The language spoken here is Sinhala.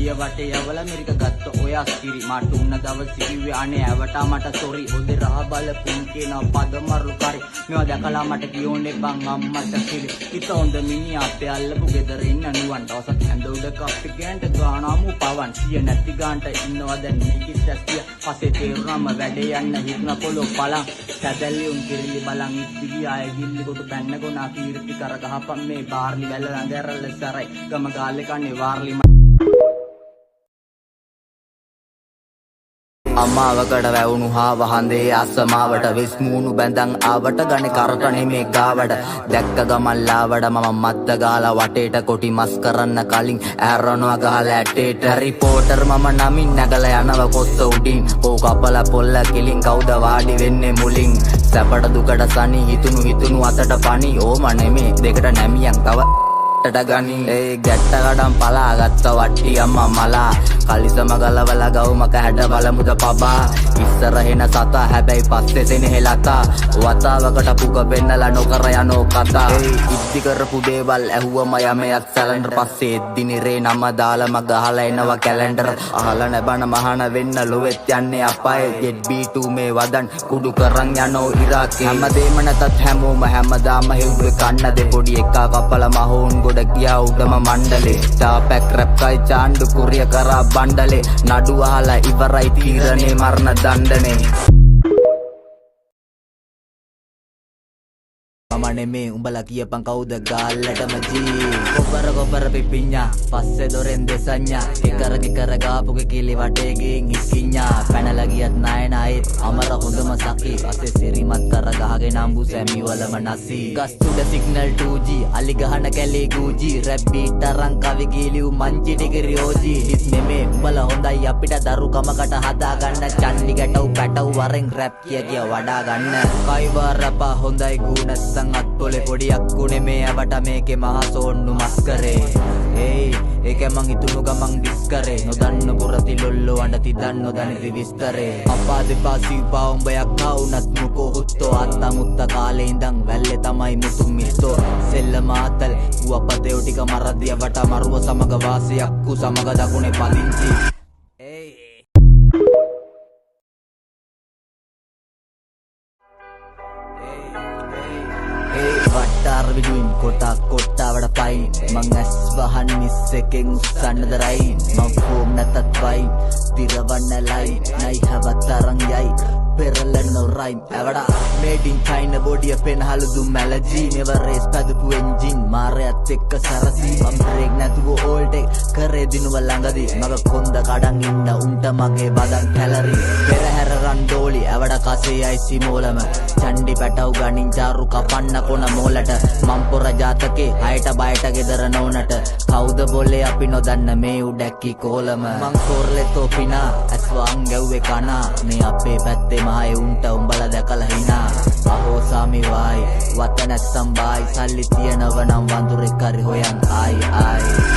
එළිය වටේ යවල මිරික ගත්ත ඔය අස්කිරි මට උන්න දවස් කිව්වේ අනේ ඇවටා මට සොරි ඔතේ රහ බල පුන් කියන පද මරු කරි මේවා දැකලා මට කියෝනේ බං අම්මට කිරි හිත හොඳ මිනිහා අපේ අල්ලපු ගෙදර ඉන්න නුවන් දවසක් ඇඳ උඩ කප්පි කෑන්ට ගානමු පවන් සිය නැති ගාන්ට ඉන්නවා දැන් මේකිට ඇස්තිය පස්සේ තේරුණාම වැඩේ යන්න හිතුන පොළො බලන් සැදැල්ලි උන් කිරිලි බලන් ඉස්තිගි ආය ගිල්ලි කොට පැන්න ගොනා කීර්ති කර ගහපම් මේ බාර්ලි වැල්ල ළඟ ඇරල්ල සරයි ගම ගාල්ලේ කන්නේ වාර්ලි අම්මාවකට වැවුණු හා වහන්දේ අස්සමාවට විස්මූණු බැඳන් ආවට ගණේ කරටනේ මේ ගාවට දැක්ක ගමන් ලාවඩ මම මත්ත ගාලා වටේට කොටි මස් කරන්න කලින් ඇරනවා ගහලා ඇටේට රිපෝටර් මම නමින් නැගලා යනවා කොස්ස උඩින් ඕ කපල පොල්ල කිලින් කවුද වාඩි වෙන්නේ මුලින් සැපට දුකට සනි හිතුණු අතට පණි ඕම නෙමේ දෙකට නැමියන් තව ගනි ඒ ගැට්ට කඩම් පලාගත්ත වට්ටි අම්මා මලා කලිසම ගලවලා ගවුමක හැඩ බලමුද පබා ඉස්සරහෙන සතා හැබැයි පස්සේ සෙනෙහෙ ලතා වතාවකට පුක පෙන්නලා නොකර යනෝ කතා ඉද්දි කරපු දේවල් ඇහුවම යමයක් සැලෙන්ඩර් පස්සේ එද්දිනිරේ නම දාලම ගහලා එනවා කැලෙන්ඩර් අහලා නැබන මහාන වෙන්න ලොවෙත් යන්නේ අපායේ ZB2 මේ වදන් කුඩු කරන් යනෝ ඉරාකේ හැමදේම නැතත් හැමෝම හැමදාම හෙව්වේ කන්න දෙපොඩි එකා කපලා මහෝන් ගියා උඩම මණ්ඩලේ ටාපැක් රැප් කයි චාන්ඩු කුරිය කරා බණ්ඩලේ නඩු අහලා ඉවරයි තීරණේ මරණ දණ්ඩනේ මමනේ මේ උඹලා කියපන් කවුද ගාල්ලටම ජී කොබර පිපිඤ්ඤා පස්සේ දොරෙන් දෙසඤ්ඤා එකර ගාපු කිලි වටේ ගින් හිස්කිඤ්ඤා පැනලා ගියත් නායන ආයෙත් අමර හොඳම සකි අසේ සිරිමත් කර ගහගෙන අම්බු සැමි වලම නැසි ගස්තුඩ සිග්නල් 2G අලි ගහන කැලේ ගූජි රැප් බීට් තරං කවි ගීලියු මංචි ටිගරියෝජි හිස් නෙමේ උඹලා හොඳයි අපිට දරු කමකට හදා ගන්න චන්ඩි ගැටව් පැටව් වරෙන් රැප් කිය වඩා ගන්න කයිවා රපා හොඳයි ගුණස්සන් අත්පොලේ පොඩියක් කුනේ මේ ඇවට මේකේ මහා සෝන්නු මස් කරේ ඒයි ඒක මං හිතුණු ගමන් ඩිස් කරේ නොදන්න පුරති ලොල්ලෝ අඬති දන්නෝ දනිති විස්තරේ අප්පා දෙපා සීපා උඹයක් කවුනත් මුකෝ හුත්තෝ අත්තා මුත්ත කාලේ ඉඳන් වැල්ලේ තමයි මුතුන් මිස්තෝ සෙල්ල මාතල් උවපතේ ටික මරදිය වට මරුව සමග වාසියක් කු සමග දකුණේ පදිංචි වට්ටාර විදුයින් කොට්ටාවට පයින් මං ඇස් වහන් මිස්සෙකෙන් උස්සන්නද රයින් මං ෆෝම් නැතත් වයින් තිරවන්න ලයින් නයි හැවතරන් යයි පෙරලන රයිම් ඇවඩා මේඩ් ඉන් චයිනා බොඩිය පෙන්හලුදු මැලජී නෙවර් රේස් පැදපු එන්ජින් මාරයත් එක්ක සරසී මං බ්‍රේක් නැතුව ඕල්ට් එක කරේ දිනුව ළඟදී මග කොන්ද කඩන් ඉන්න උන්ට මගේ බදන් කැලරි පෙරහැර රන් ඩෝලි ඇවඩ කසේ අයිසි මෝලම චන්ඩි පැටව් ගනින් ජාරු කපන්න කොන මෝලට මම් පොර ජාතකේ හයට බයට ගෙදර නොනට කවුද බොලේ අපි නොදන්න මේ උඩැක්කි කොලම මං කෝර්ලෙතෝ පිනා ඇස්වාන් ගැව්වේ කනා මේ අපේ පැත්තේ මහේ උන්ට උඹලා දැකලා හිනා අහෝ සාමි වයි වත නැත්නම් බයි සල්ලි තියනව නම් වඳුරෙක් හරි හොයන් ආයි